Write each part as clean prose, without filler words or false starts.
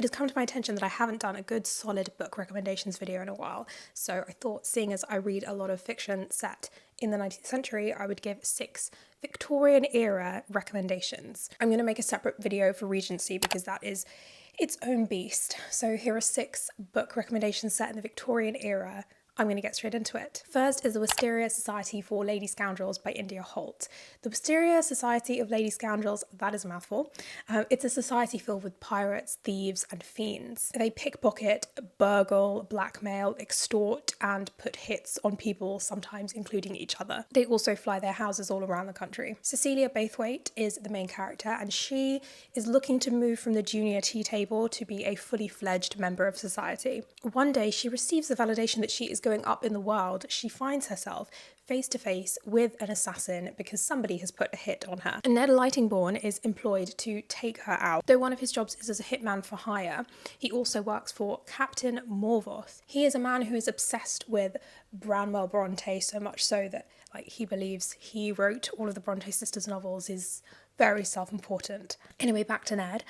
it has come to my attention that I haven't done a good solid book recommendations video in a while. So I thought, seeing as I read a lot of fiction set in the 19th century, I would give 6 Victorian era recommendations. I'm going to make a separate video for Regency because that is its own beast. So here are 6 book recommendations set in the Victorian era. I'm going to get straight into it. First is The Wisteria Society for Lady Scoundrels by India Holt. The Wisteria Society of Lady Scoundrels, that is a mouthful. It's a society filled with pirates, thieves, and fiends. They pickpocket, burgle, blackmail, extort, and put hits on people, sometimes including each other. They also fly their houses all around the country. Cecilia Baithwaite is the main character, and she is looking to move from the junior tea table to be a fully fledged member of society. One day, she receives the validation that she is going up in the world. She finds herself face to face with an assassin because somebody has put a hit on her. And Ned Lightingbourne is employed to take her out. Though one of his jobs is as a hitman for hire, he also works for Captain Morvoth. He is a man who is obsessed with Branwell Bronte, so much so that he believes he wrote all of the Bronte sisters novels. Is very self-important. Anyway, back to Ned.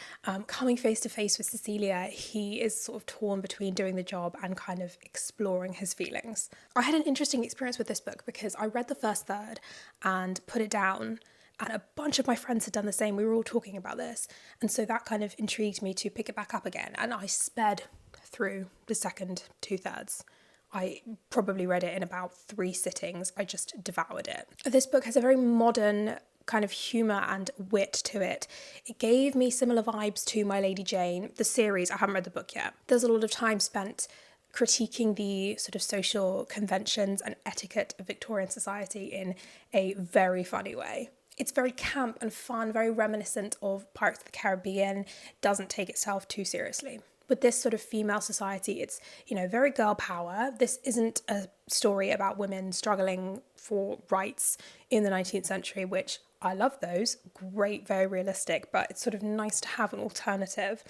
Coming face to face with Cecilia, he is sort of torn between doing the job and kind of exploring his feelings. I had an interesting experience with this book because I read the first third and put it down, and a bunch of my friends had done the same. We were all talking about this, and so that kind of intrigued me to pick it back up again, and I sped through the second 2/3. I probably read it in about 3 sittings. I just devoured it. This book has a very modern kind of humour and wit to it. It gave me similar vibes to My Lady Jane, the series. I haven't read the book yet. There's a lot of time spent critiquing the sort of social conventions and etiquette of Victorian society in a very funny way. It's very camp and fun, very reminiscent of Pirates of the Caribbean, doesn't take itself too seriously. With this sort of female society, it's, very girl power. This isn't a story about women struggling for rights in the 19th century, which I love those. Great, very realistic, but it's sort of nice to have an alternative.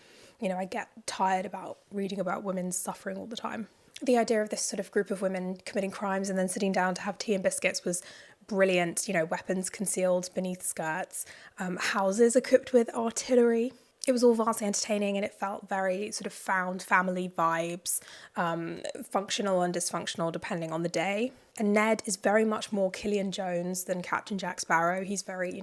I get tired about reading about women suffering all the time. The idea of this sort of group of women committing crimes and then sitting down to have tea and biscuits was brilliant. Weapons concealed beneath skirts, houses equipped with artillery. It was all vastly entertaining, and it felt very sort of found family vibes, functional and dysfunctional depending on the day. And Ned is very much more Killian Jones than Captain Jack Sparrow. He's very,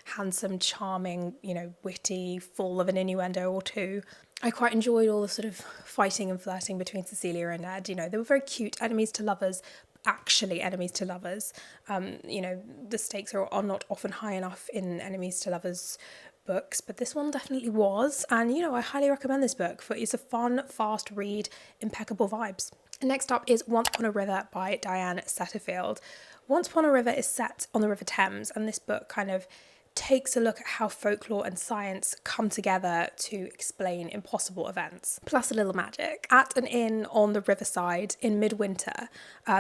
handsome, charming, witty, full of an innuendo or two. I quite enjoyed all the sort of fighting and flirting between Cecilia and Ned. They were very cute, enemies to lovers, actually enemies to lovers. The stakes are not often high enough in enemies to lovers books, but this one definitely was, and I highly recommend this book for it's a fun, fast read, impeccable vibes. Next up is Once Upon a River by Diane Setterfield. Once Upon a River is set on the River Thames, and this book kind of takes a look at how folklore and science come together to explain impossible events, plus a little magic. At an inn on the riverside in midwinter,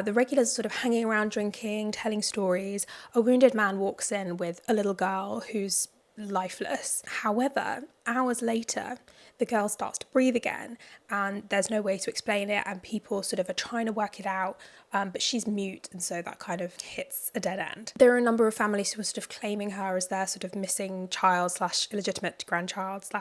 the regulars are sort of hanging around drinking, telling stories. A wounded man walks in with a little girl who's lifeless. However, hours later, the girl starts to breathe again, and there's no way to explain it, and people sort of are trying to work it out, but she's mute, and so that kind of hits a dead end. There are a number of families who are sort of claiming her as their sort of missing child / illegitimate grandchild /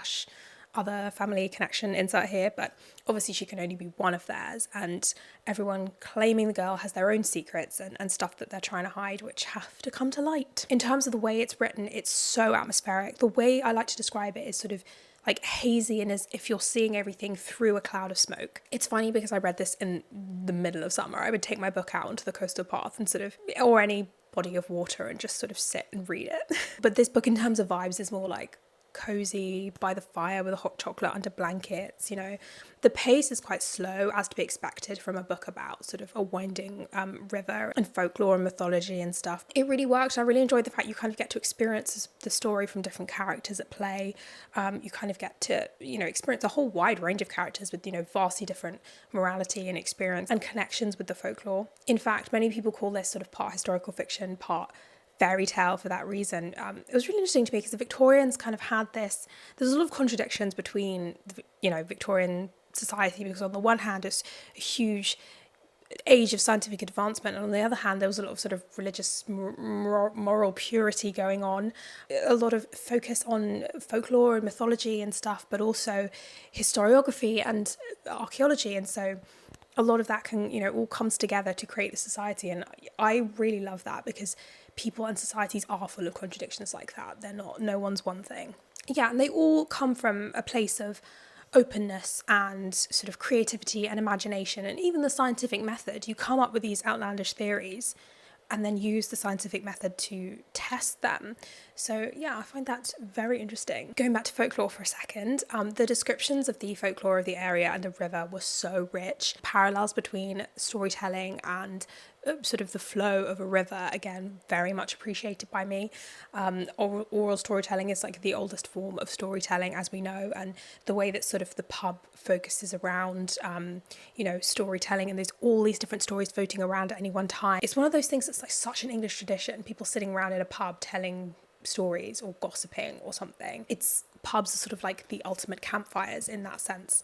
other family connection insert here, but obviously she can only be one of theirs, and everyone claiming the girl has their own secrets and stuff that they're trying to hide, which have to come to light. In terms of the way it's written, it's so atmospheric. The way I like to describe it is sort of hazy, and as if you're seeing everything through a cloud of smoke. It's funny because I read this in the middle of summer. I would take my book out onto the coastal path and or any body of water, and just sort of sit and read it. But this book, in terms of vibes, is more cozy by the fire with a hot chocolate under blankets. The pace is quite slow, as to be expected from a book about sort of a winding river and folklore and mythology and stuff. It really worked. I really enjoyed the fact you kind of get to experience the story from different characters at play. You kind of get to experience a whole wide range of characters with vastly different morality and experience and connections with the folklore. In fact, many people call this sort of part historical fiction, part fairy tale for that reason. It was really interesting to me because the Victorians kind of had this, there's a lot of contradictions between Victorian society, because on the one hand it's a huge age of scientific advancement, and on the other hand there was a lot of sort of religious moral purity going on, a lot of focus on folklore and mythology and stuff, but also historiography and archaeology. And so a lot of that can, all comes together to create the society. And I really love that, because people and societies are full of contradictions like that. They're not, no one's one thing. Yeah, and they all come from a place of openness and sort of creativity and imagination, and even the scientific method. You come up with these outlandish theories and then use the scientific method to test them. So yeah, I find that very interesting. Going back to folklore for a second, the descriptions of the folklore of the area and the river were so rich. Parallels between storytelling and sort of the flow of a river, again, very much appreciated by me. Oral storytelling is like the oldest form of storytelling, as we know, and the way that sort of the pub focuses around, storytelling, and there's all these different stories floating around at any one time. It's one of those things that's like such an English tradition, people sitting around in a pub telling stories or gossiping or something. Pubs are sort of like the ultimate campfires in that sense.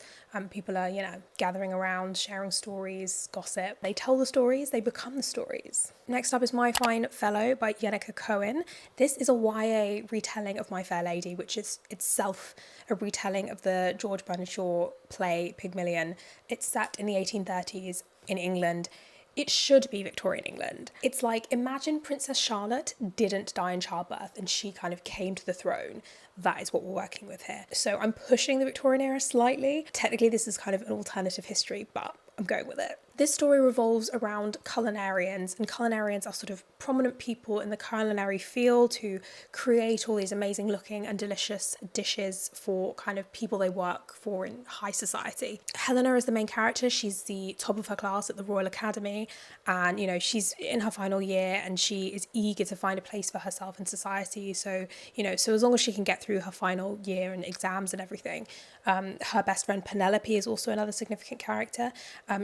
People are, gathering around, sharing stories, gossip. They tell the stories, they become the stories. Next up is My Fine Fellow by Yenneker Cohen. This is a YA retelling of My Fair Lady, which is itself a retelling of the George Bernard Shaw play Pygmalion. It's set in the 1830s in England. It should be Victorian England. It's like, imagine Princess Charlotte didn't die in childbirth and she kind of came to the throne. That is what we're working with here. So I'm pushing the Victorian era slightly. Technically, this is kind of an alternative history, but I'm going with it. This story revolves around culinarians, and culinarians are sort of prominent people in the culinary field who create all these amazing looking and delicious dishes for kind of people they work for in high society. Helena is the main character. She's the top of her class at the Royal Academy, and she's in her final year and she is eager to find a place for herself in society. So as long as she can get through her final year and exams and everything. Her best friend Penelope is also another significant character.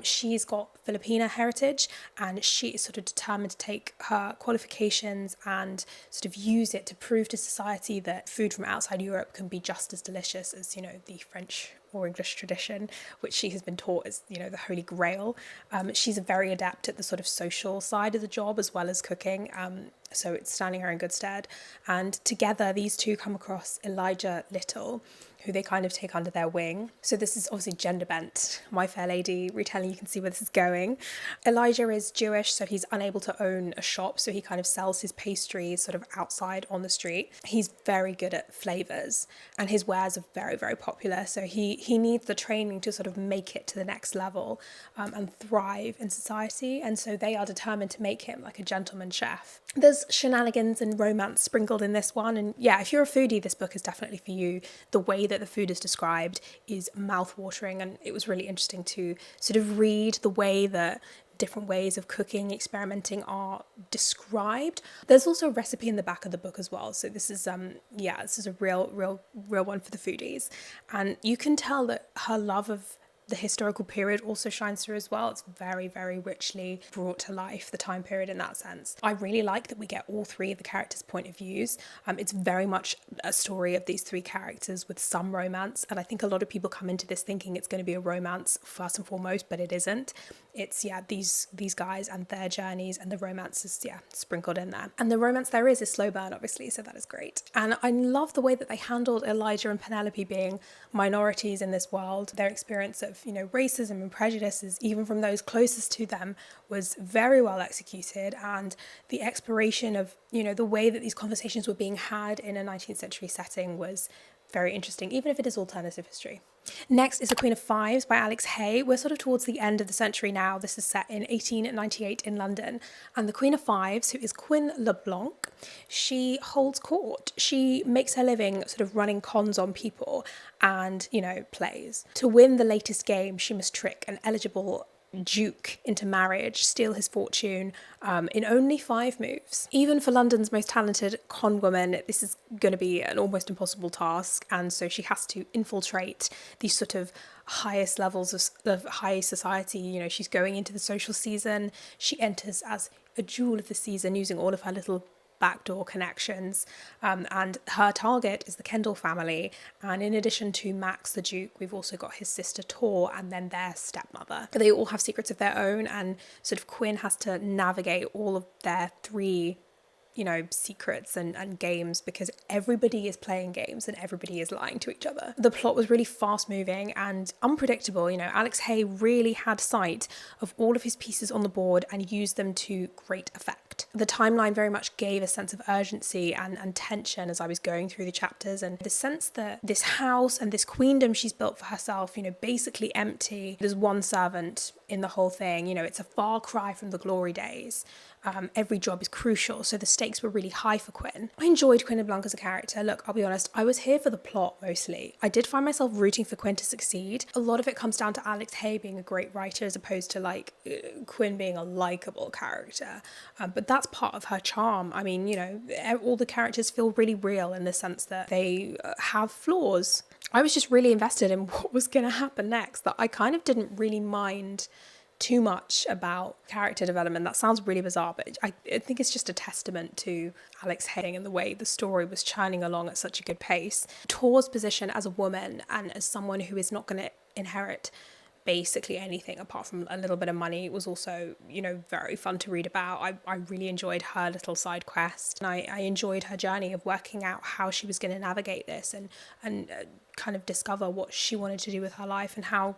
She's got Filipina heritage, and she is sort of determined to take her qualifications and sort of use it to prove to society that food from outside Europe can be just as delicious as, the French or English tradition, which she has been taught is, the holy grail. She's very adept at the sort of social side of the job as well as cooking. So it's standing her in good stead. And together, these two come across Elijah Little, who they kind of take under their wing. So this is obviously gender bent. My Fair Lady retelling, you can see where this is going. Elijah is Jewish, so he's unable to own a shop, so he kind of sells his pastries sort of outside on the street. He's very good at flavours, and his wares are very, very popular, so he needs the training to sort of make it to the next level and thrive in society, and so they are determined to make him like a gentleman chef. There's shenanigans and romance sprinkled in this one, and yeah, if you're a foodie, this book is definitely for you. The way that the food is described is mouth-watering, and it was really interesting to sort of read the way that different ways of cooking, experimenting are described. There's also a recipe in the back of the book as well, so this is this is a real one for the foodies, and you can tell that her love of the historical period also shines through as well. It's very, very richly brought to life, the time period in that sense. I really like that we get all three of the characters' point of views. It's very much a story of these three characters with some romance, and I think a lot of people come into this thinking it's going to be a romance first and foremost, but it isn't. It's these guys and their journeys, and the romance is sprinkled in there. And the romance there is slow burn, obviously, so that is great. And I love the way that they handled Elijah and Penelope being minorities in this world. Their experience of racism and prejudices, even from those closest to them, was very well executed, and the exploration of the way that these conversations were being had in a 19th century setting was very interesting, even if it is alternative history. Next is The Queen of Fives by Alex Hay. We're sort of towards the end of the century now. This is set in 1898 in London. And the Queen of Fives, who is Queen LeBlanc, she holds court. She makes her living sort of running cons on people and, plays. To win the latest game, she must trick an eligible duke into marriage, steal his fortune in only 5 moves. Even for London's most talented con woman, this is going to be an almost impossible task, and so she has to infiltrate these sort of highest levels of high society. She's going into the social season. She enters as a jewel of the season using all of her little backdoor connections. And her target is the Kendall family. And in addition to Max the Duke, we've also got his sister Tor and then their stepmother. They all have secrets of their own, and sort of Quinn has to navigate all of their three secrets and games, because everybody is playing games and everybody is lying to each other. The plot was really fast moving and unpredictable. Alex Hay really had sight of all of his pieces on the board and used them to great effect. The timeline very much gave a sense of urgency and tension as I was going through the chapters, and the sense that this house and this queendom she's built for herself, basically empty. There's one servant in the whole thing. It's a far cry from the glory days. Every job is crucial, so the stakes were really high for Quinn. I enjoyed Quinn LeBlanc as a character. Look, I'll be honest, I was here for the plot mostly. I did find myself rooting for Quinn to succeed. A lot of it comes down to Alex Hay being a great writer as opposed to Quinn being a likeable character. But that's part of her charm. I mean, all the characters feel really real in the sense that they have flaws. I was just really invested in what was going to happen next, that I kind of didn't really mind too much about character development. That sounds really bizarre, but I think it's just a testament to Alex Hay and the way the story was churning along at such a good pace. Tor's position as a woman and as someone who is not going to inherit basically anything apart from a little bit of money was also, very fun to read about. I really enjoyed her little side quest, and I enjoyed her journey of working out how she was going to navigate this and kind of discover what she wanted to do with her life and how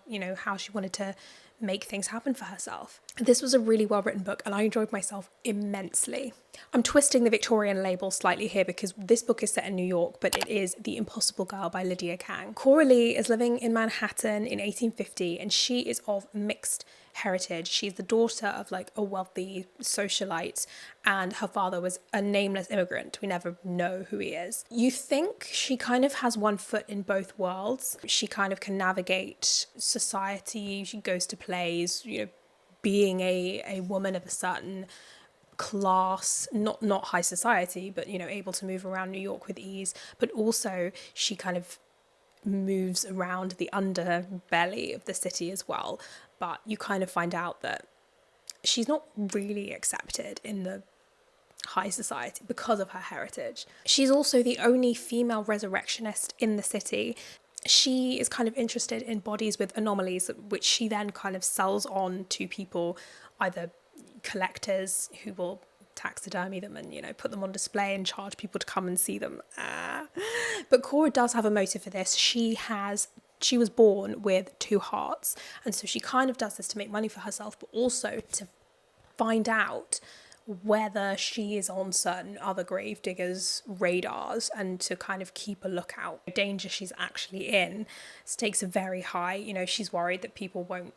she wanted to make things happen for herself. This was a really well written book and I enjoyed myself immensely. I'm twisting the Victorian label slightly here because this book is set in New York, but it is The Impossible Girl by Lydia Kang. Cora Lee is living in Manhattan in 1850 and she is of mixed heritage. She's the daughter of a wealthy socialite and her father was a nameless immigrant. We never know who he is. You think she kind of has one foot in both worlds. She kind of can navigate society. She goes to plays, being a woman of a certain class, not high society, but able to move around New York with ease, but also she kind of moves around the underbelly of the city as well. But you kind of find out that she's not really accepted in the high society because of her heritage. She's also the only female resurrectionist in the city. She is kind of interested in bodies with anomalies, which she then kind of sells on to people, either collectors who will taxidermy them and put them on display and charge people to come and see them. But Cora does have a motive for this. She was born with two hearts, and so she kind of does this to make money for herself, but also to find out whether she is on certain other gravediggers' radars and to kind of keep a lookout. The danger she's actually in stakes are very high. She's worried that people won't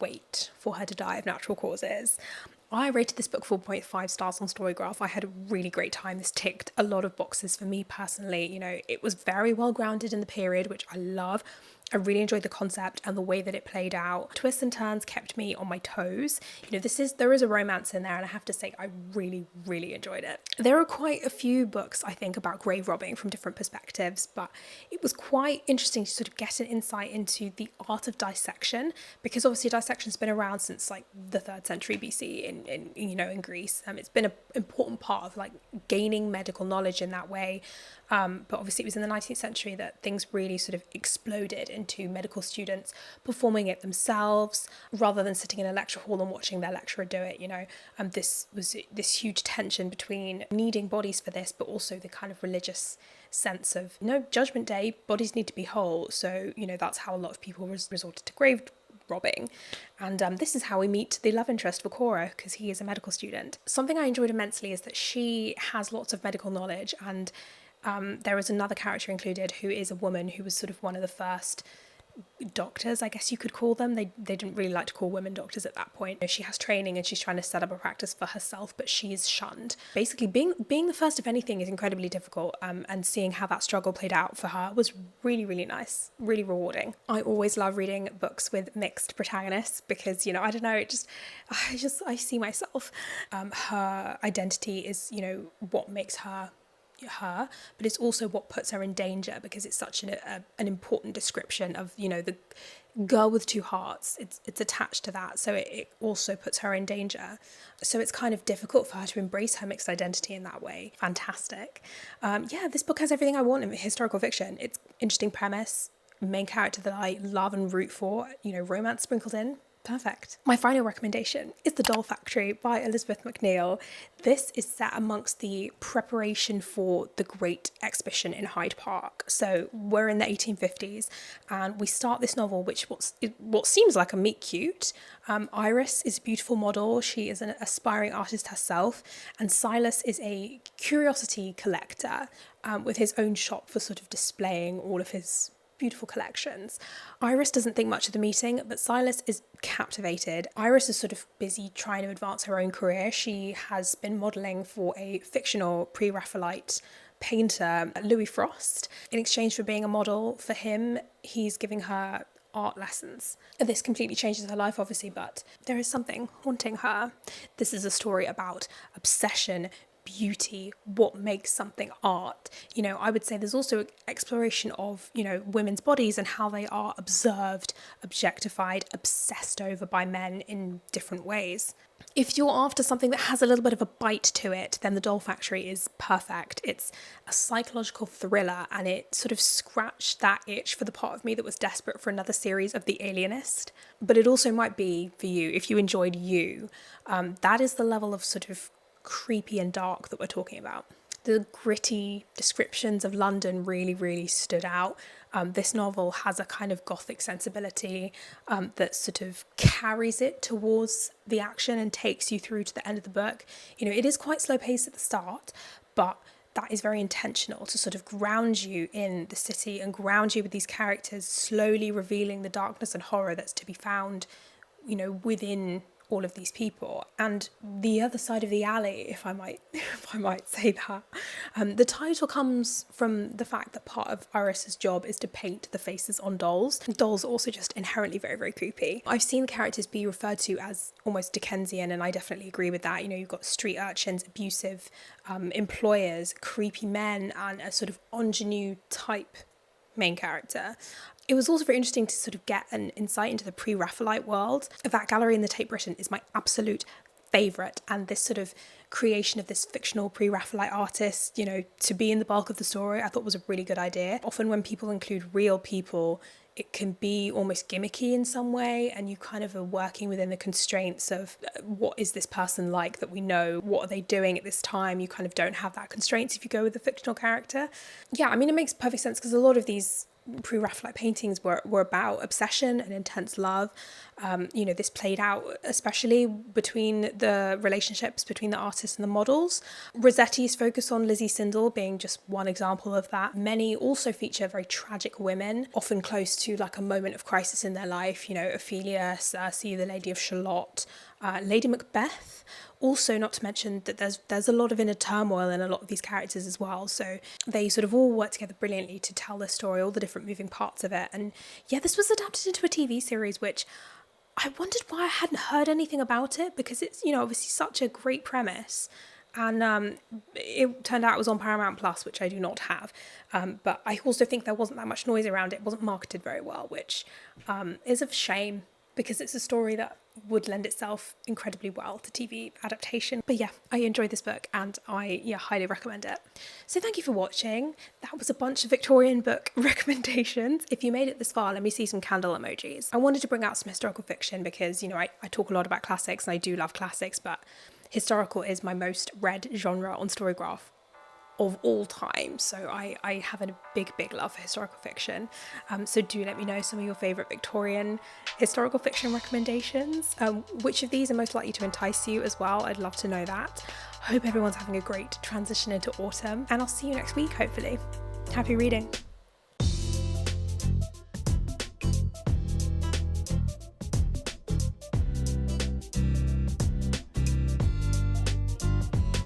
wait for her to die of natural causes. I rated this book 4.5 stars on Storygraph. I had a really great time. This ticked a lot of boxes for me personally. It was very well grounded in the period, which I love. I really enjoyed the concept and the way that it played out. Twists and turns kept me on my toes. There is a romance in there, and I have to say I really, really enjoyed it. There are quite a few books, I think, about grave robbing from different perspectives, but it was quite interesting to sort of get an insight into the art of dissection, because obviously dissection's been around since the 3rd century BC in Greece. It's been an important part of gaining medical knowledge in that way. But obviously it was in the 19th century that things really sort of exploded into medical students performing it themselves rather than sitting in a lecture hall and watching their lecturer do it. This was this huge tension between needing bodies for this, but also the kind of religious sense of Judgment Day, bodies need to be whole. So that's how a lot of people resorted to grave robbing. And this is how we meet the love interest for Cora, because he is a medical student. Something I enjoyed immensely is that she has lots of medical knowledge, and there is another character included who is a woman who was sort of one of the first doctors, I guess you could call them. They didn't really like to call women doctors at that point. She has training and she's trying to set up a practice for herself, but she is shunned. Basically, being the first of anything is incredibly difficult, and seeing how that struggle played out for her was really, really nice, really rewarding. I always love reading books with mixed protagonists because, I don't know, I see myself. Her identity is, what makes her her, but it's also what puts her in danger, because it's such an important description of, you know, the girl with two hearts. It's attached to that, so it also puts her in danger. So it's kind of difficult for her to embrace her mixed identity in that way. Fantastic. Yeah, this book has everything I want in historical fiction. It's interesting premise, main character that I love and root for, you know, romance sprinkled in. Perfect. My final recommendation is The Doll Factory by Elizabeth McNeill. This is set amongst the preparation for the Great Exhibition in Hyde Park. So we're in the 1850s, and we start this novel, which what seems like a meet cute. Iris is a beautiful model. She is an aspiring artist herself, and Silas is a curiosity collector with his own shop for sort of displaying all of his beautiful collections. Iris doesn't think much of the meeting, but Silas is captivated. Iris is sort of busy trying to advance her own career. She has been modelling for a fictional Pre-raphaelite painter, Louis Frost. In exchange for being a model for him, he's giving her art lessons. This completely changes her life, obviously, but there is something haunting her. This is a story about obsession, beauty, what makes something art. You know, I would say there's also exploration of, you know, women's bodies and how they are observed, objectified, obsessed over by men in different ways. If you're after something that has a little bit of a bite to it, then The Doll Factory is perfect. It's a psychological thriller, and it sort of scratched that itch for the part of me that was desperate for another series of The Alienist. But it also might be for you, if you enjoyed You. That is the level of sort of creepy and dark that we're talking about. The gritty descriptions of London really, really stood out. This novel has a kind of gothic sensibility that sort of carries it towards the action and takes you through to the end of the book. You know, it is quite slow paced at the start, but that is very intentional to sort of ground you in the city and ground you with these characters, slowly revealing the darkness and horror that's to be found, you know, within all of these people. And the other side of the alley, if I might say that. The title comes from the fact that part of Iris's job is to paint the faces on dolls. Dolls are also just inherently very, very creepy. I've seen characters be referred to as almost Dickensian, and I definitely agree with that. You know, you've got street urchins, abusive employers, creepy men, and a sort of ingenue type main character. It was also very interesting to sort of get an insight into the Pre-Raphaelite world. That gallery in the Tate Britain is my absolute favourite, and this sort of creation of this fictional Pre-Raphaelite artist, you know, to be in the bulk of the story, I thought was a really good idea. Often when people include real people, it can be almost gimmicky in some way, and you kind of are working within the constraints of what is this person like that we know, what are they doing at this time. You kind of don't have that constraints if you go with a fictional character. Yeah, I mean, it makes perfect sense, because a lot of these Pre-Raphaelite paintings were about obsession and intense love. You know, this played out especially between the relationships between the artists and the models. Rossetti's focus on Lizzie Sindel being just one example of that. Many also feature very tragic women, often close to like a moment of crisis in their life. You know, Ophelia, Circe, the Lady of Shalott, Lady Macbeth. Also, not to mention that there's a lot of inner turmoil in a lot of these characters as well. So they sort of all work together brilliantly to tell the story, all the different moving parts of it. And yeah, this was adapted into a TV series, which I wondered why I hadn't heard anything about it, because it's, you know, obviously such a great premise. And it turned out it was on Paramount Plus, which I do not have. But I also think there wasn't that much noise around it. It wasn't marketed very well, which is a shame, because it's a story that would lend itself incredibly well to TV adaptation. But yeah, I enjoyed this book, and I highly recommend it. So thank you for watching. That was a bunch of Victorian book recommendations. If you made it this far, let me see some candle emojis. I wanted to bring out some historical fiction because, you know, I talk a lot about classics, and I do love classics, but historical is my most read genre on Storygraph of all time. So I have a big love for historical fiction. So do let me know some of your favourite Victorian historical fiction recommendations. Which of these are most likely to entice you as well? I'd love to know that. Hope everyone's having a great transition into autumn, and I'll see you next week, hopefully. Happy reading.